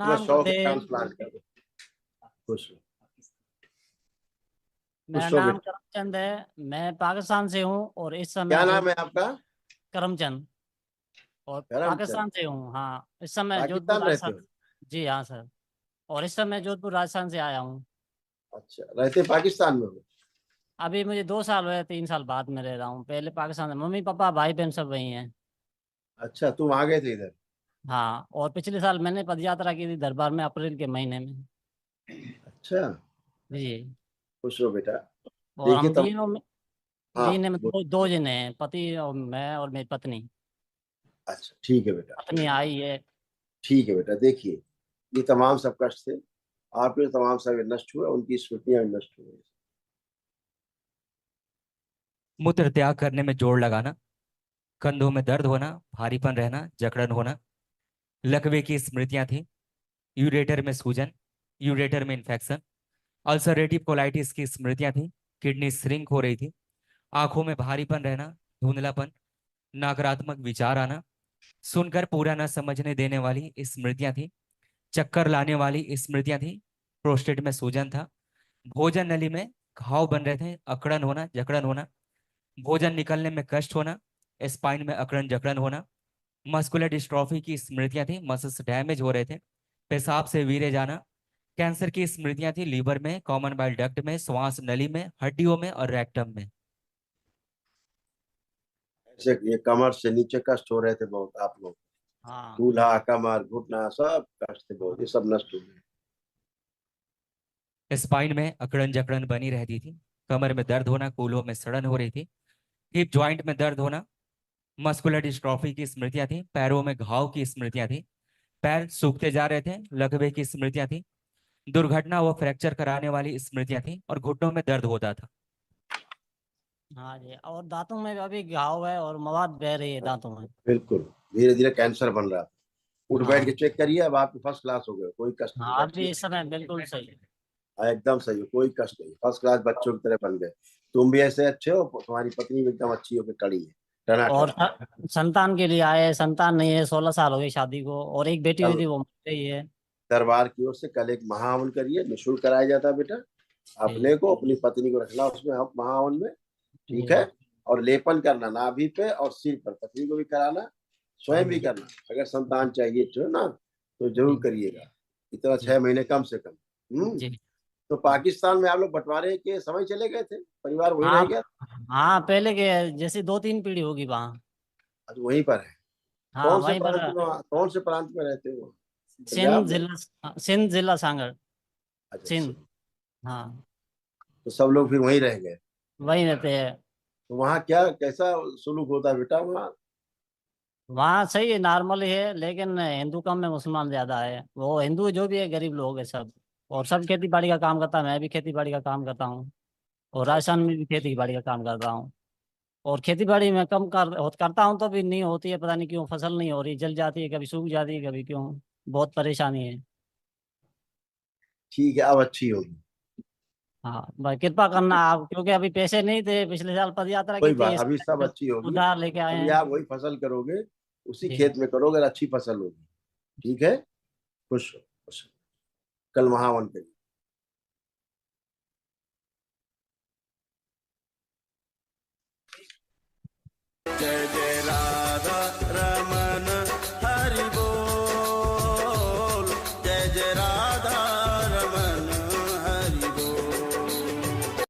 इतना नाम शौक है गुरदेव। ट्रांसप्लांट का। खुश हो, मेरा खुश हो नाम बेटा। करमचंद है। मैं पाकिस्तान से हूँ और इस समय क्या जो नाम है आपका? करमचंद, और करमचंद। पाकिस्तान से हूँ। हाँ, इस समय जोधपुर पाकिस्तान रहते राजस्थान। हो? जी हाँ सर। और इस समय जोधपुर राजस्थान से आया हूँ। अच्छा, रहते पाकिस्तान में हो? अभी मुझे 2 साल हुए, 3 साल बाद में रह रहा हूँ। पहले पाकिस्तान में मम्मी पापा भाई बहन सब वही हैं। अच्छा, तुम आ गए थे इधर? हाँ, और पिछले साल मैंने पद यात्रा की थी दरबार में, अप्रैल के महीने में। अच्छा, जी। खुश हो बेटा। और देखिए हम तब। तीनों में, हाँ, तीन में दो जने हैं, पति और मैं और मेरी पत्नी। अच्छा ठीक है बेटा। पत्नी आई है। ठीक है बेटा, देखिए ये तमाम सब कष्ट थे आपके, तमाम सब नष्ट हुए, उनकी स्मृतियां भी नष्ट हुई। मूत्र त्याग करने में जोर लगाना, कंधों में दर्द होना, भारीपन रहना, जकड़न होना, लकवे की स्मृतियां थी, यूरेटर में सूजन, यूरेटर में इन्फेक्शन, अल्सरेटिव कोलाइटिस की स्मृतियां थी, किडनी श्रिंक हो रही थी, आंखों में भारीपन रहना, धुंधलापन, नकारात्मक विचार आना, सुनकर पूरा न समझने देने वाली स्मृतियां थी, चक्कर लाने वाली स्मृतियां थी, प्रोस्टेट में सूजन था, भोजन नली में घाव बन रहे थे, अकड़न होना, जकड़न होना, भोजन निकलने में कष्ट होना, स्पाइन में अकड़न जकड़न होना, मस्कुलर डिस्ट्रॉफी की स्मृतियां थी, मसल्स डैमेज हो रहे थे, पेशाब से वीरे जाना, कैंसर की स्मृतियां थी, लीवर में, कॉमन बाइल डक्ट में, श्वास नली में, हड्डियों में और रेक्टम में। ऐसे ये कमर से नीचे कष्ट हो रहे थे बहुत आप लोग, हाँ। दूल्हा कमर घुटना सब कष्ट थे बहुत, ये सब नष्ट हो गए। स्पाइन में अकड़न जकड़न बनी रहती थी, कमर में दर्द होना, कूल्हों में सड़न हो रही थी, हिप जॉइंट में दर्द होना, मस्कुलर डिस्ट्रॉफी की स्मृतियां थी, पैरों में घाव की स्मृतियां थी, पैर सूखते जा रहे थे, लकवे की स्मृतियां थी, दुर्घटना व फ्रैक्चर कराने वाली स्मृतियां थी और घुटनों में दर्द होता था। हाँ जी, और दांतों में भी अभी घाव है और मवाद बह रही है दांतों में। बिल्कुल, धीरे धीरे कैंसर बन रहा था। उठ बैठ के हाँ। चेक करिए, अब आप फर्स्ट क्लास हो गए, कोई कष्ट नहीं, हाँ, बैठिए। अभी इस समय बिल्कुल सही है। एकदम सही हो, कोई कष्ट नहीं, फर्स्ट क्लास बच्चों की तरह बन गए। तुम भी ऐसे अच्छे हो, तुम्हारी पत्नी भी एकदम अच्छी होकर खड़ी है, और टनाटन। संतान के लिए आए, संतान नहीं है, 16 साल हो गई शादी को, और एक बेटी हुई कल थी वो मर गई है। दरबार की ओर से कल एक महाहवन करिए, निःशुल्क कराया जाता है बेटा। अपने जी। को अपनी पत्नी को रखना उसमें, हम महाहवन में। ठीक है। जी। और लेपन करना नाभि पे और सिर पर, पत्नी को भी कराना, स्वयं भी करना। अगर संतान चाहिए तो ना, तो जरूर जी। करिएगा। इतना जी। 6 महीने कम से कम। जी। तो पाकिस्तान में आप लोग बंटवारे के समय चले गए थे, परिवार वहीं रह हाँ। गया? हाँ, पहले के जैसे 2-3 पीढ़ी होगी वहाँ। आज वहीं पर है? हाँ, कौन से वहीं पर। प्रांत में, कौन से प्रांत में रहते हो? सिंध पंजाब में? जिला, सिंध जिला सांगड़। अच्छा, सिंध। हाँ, तो सब लोग फिर वहीं रह गए। वहीं रहते हैं। तो वहाँ क्या कैसा सुलूक होता है बेटा वहाँ? वहाँ सही है, नॉर्मल ही है, लेकिन हिंदू कम है, मुसलमान ज्यादा है। वो हिंदू जो भी है गरीब लोग है सब। और सब खेती बाड़ी का काम करता है, मैं भी खेती बाड़ी का काम करता हूँ। और राजस्थान में भी खेती बाड़ी का काम कर रहा हूँ। और खेती बाड़ी में करता हूँ तो भी नहीं होती है, पता नहीं क्यों फसल नहीं हो रही, जल जाती है, कभी सूख जाती है, कभी क्यों। बहुत परेशानी है। ठीक है, अब अच्छी होगी। हाँ भाई, कृपा करना आप, क्योंकि अभी पैसे नहीं थे, पिछले साल पद यात्रा की कोई थी, बात, इस अभी सब अच्छी होगी। उधार लेके आए अभी हैं। आप वही फसल करोगे, उसी जी। खेत में करोगे और अच्छी फसल होगी। ठीक है। खुश हो, खुश हो। कल महावन करिए। जय जय